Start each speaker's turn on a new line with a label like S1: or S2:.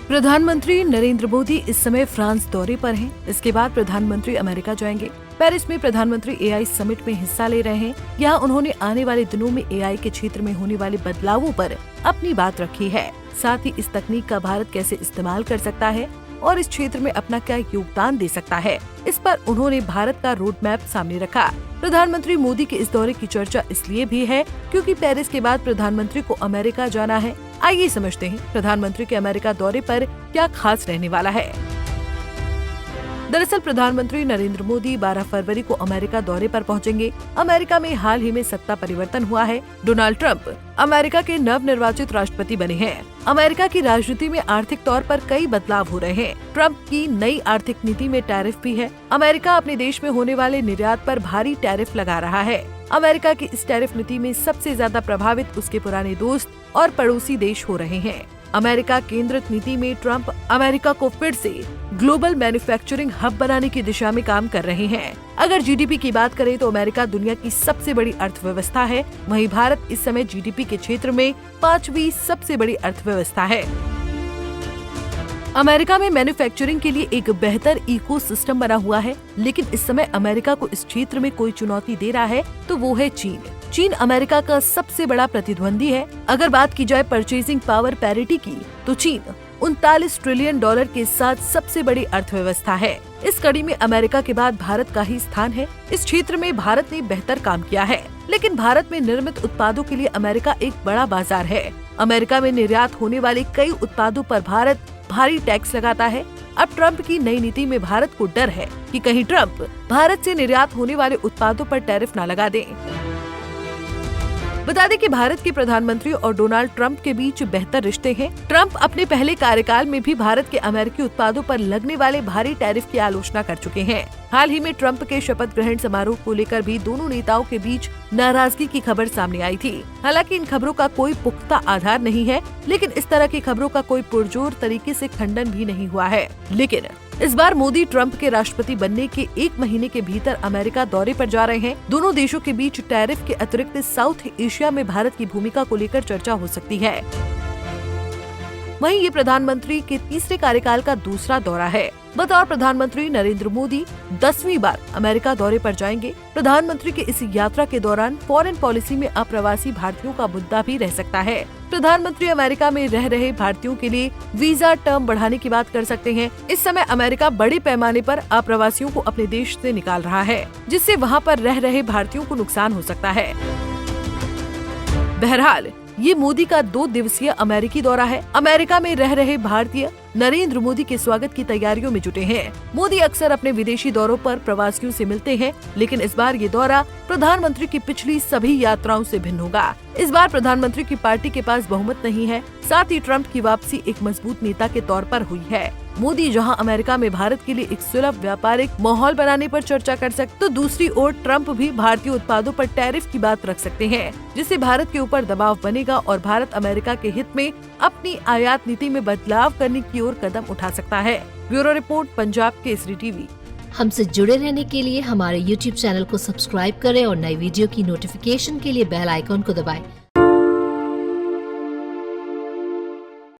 S1: प्रधानमंत्री नरेंद्र मोदी इस समय फ्रांस दौरे पर हैं। इसके बाद प्रधानमंत्री अमेरिका जाएंगे। पेरिस में प्रधानमंत्री एआई समिट में हिस्सा ले रहे हैं। यहाँ उन्होंने आने वाले दिनों में एआई के क्षेत्र में होने वाले बदलावों पर अपनी बात रखी है। साथ ही इस तकनीक का भारत कैसे इस्तेमाल कर सकता है और इस क्षेत्र में अपना क्या योगदान दे सकता है, इस पर उन्होंने भारत का रोड मैप सामने रखा। प्रधानमंत्री मोदी के इस दौरे की चर्चा इसलिए भी है क्योंकि पेरिस के बाद प्रधानमंत्री को अमेरिका जाना है। आइए समझते हैं प्रधानमंत्री के अमेरिका दौरे पर क्या खास रहने वाला है। दरअसल प्रधानमंत्री नरेंद्र मोदी 12 फरवरी को अमेरिका दौरे पर पहुंचेंगे। अमेरिका में हाल ही में सत्ता परिवर्तन हुआ है। डोनाल्ड ट्रंप अमेरिका के नवनिर्वाचित राष्ट्रपति बने हैं। अमेरिका की राजनीति में आर्थिक तौर पर कई बदलाव हो रहे हैं। ट्रंप की नई आर्थिक नीति में टैरिफ भी है। अमेरिका अपने देश में होने वाले निर्यात पर भारी टैरिफ लगा रहा है। अमेरिका की इस टैरिफ नीति में सबसे ज्यादा प्रभावित उसके पुराने दोस्त और पड़ोसी देश हो रहे हैं। अमेरिका केंद्रित नीति में ट्रंप अमेरिका को फिर से ग्लोबल मैन्युफैक्चरिंग हब बनाने की दिशा में काम कर रहे हैं। अगर जीडीपी की बात करें तो अमेरिका दुनिया की सबसे बड़ी अर्थव्यवस्था है। वहीं भारत इस समय जीडीपी के क्षेत्र में 5वीं सबसे बड़ी अर्थव्यवस्था है। अमेरिका में मैन्युफैक्चरिंग के लिए एक बेहतर इकोसिस्टम बना हुआ है, लेकिन इस समय अमेरिका को इस क्षेत्र में कोई चुनौती दे रहा है तो वो है चीन। चीन अमेरिका का सबसे बड़ा प्रतिद्वंदी है। अगर बात की जाए परचेजिंग पावर पैरिटी की तो चीन 39 ट्रिलियन डॉलर के साथ सबसे बड़ी अर्थव्यवस्था है। इस कड़ी में अमेरिका के बाद भारत का ही स्थान है। इस क्षेत्र में भारत ने बेहतर काम किया है, लेकिन भारत में निर्मित उत्पादों के लिए अमेरिका एक बड़ा बाजार है। अमेरिका में निर्यात होने वाले कई उत्पादों पर भारत भारी टैक्स लगाता है। अब ट्रंप की नई नीति में भारत को डर है कि कहीं ट्रंप भारत से निर्यात होने वाले उत्पादों पर टैरिफ न लगा दें। बता दें कि भारत के प्रधानमंत्री और डोनाल्ड ट्रंप के बीच बेहतर रिश्ते हैं। ट्रंप अपने पहले कार्यकाल में भी भारत के अमेरिकी उत्पादों पर लगने वाले भारी टैरिफ की आलोचना कर चुके हैं। हाल ही में ट्रंप के शपथ ग्रहण समारोह को लेकर भी दोनों नेताओं के बीच नाराजगी की खबर सामने आई थी। हालांकि इन खबरों का कोई पुख्ता आधार नहीं है, लेकिन इस तरह की खबरों का कोई पुरजोर तरीके से खंडन भी नहीं हुआ है। लेकिन इस बार मोदी ट्रंप के राष्ट्रपति बनने के 1 महीने के भीतर अमेरिका दौरे पर जा रहे हैं। दोनों देशों के बीच टैरिफ के अतिरिक्त साउथ एशिया में भारत की भूमिका को लेकर चर्चा हो सकती है। वहीं ये प्रधानमंत्री के तीसरे कार्यकाल का दूसरा दौरा है। बतौर प्रधानमंत्री नरेंद्र मोदी 10वीं बार अमेरिका दौरे पर जाएंगे। प्रधानमंत्री की इस यात्रा के दौरान फॉरेन पॉलिसी में अप्रवासी भारतीयों का मुद्दा भी रह सकता है। प्रधानमंत्री अमेरिका में रह रहे भारतीयों के लिए वीजा टर्म बढ़ाने की बात कर सकते हैं। इस समय अमेरिका बड़े पैमाने पर अप्रवासियों को अपने देश से निकाल रहा है, जिससे वहाँ पर रह रहे भारतीयों को नुकसान हो सकता है। बहरहाल ये मोदी का 2 दिवसीय अमेरिकी दौरा है। अमेरिका में रह रहे भारतीय नरेंद्र मोदी के स्वागत की तैयारियों में जुटे हैं। मोदी अक्सर अपने विदेशी दौरों पर प्रवासियों से मिलते हैं, लेकिन इस बार ये दौरा प्रधानमंत्री की पिछली सभी यात्राओं से भिन्न होगा। इस बार प्रधानमंत्री की पार्टी के पास बहुमत नहीं है। साथ ही ट्रंप की वापसी एक मजबूत नेता के तौर पर हुई है। मोदी जहां अमेरिका में भारत के लिए एक सुलभ व्यापारिक माहौल बनाने पर चर्चा कर सकते, तो दूसरी ओर ट्रंप भी भारतीय उत्पादों पर टैरिफ की बात रख सकते हैं, जिससे भारत के ऊपर दबाव बनेगा और भारत अमेरिका के हित में अपनी आयात नीति में बदलाव करने की ओर कदम उठा सकता है। Bureau report, Punjab Kesari TV.
S2: हमसे जुड़े रहने के लिए हमारे YouTube चैनल को सब्सक्राइब करें और नई वीडियो की नोटिफिकेशन के लिए बेल आइकॉन को दबाएं।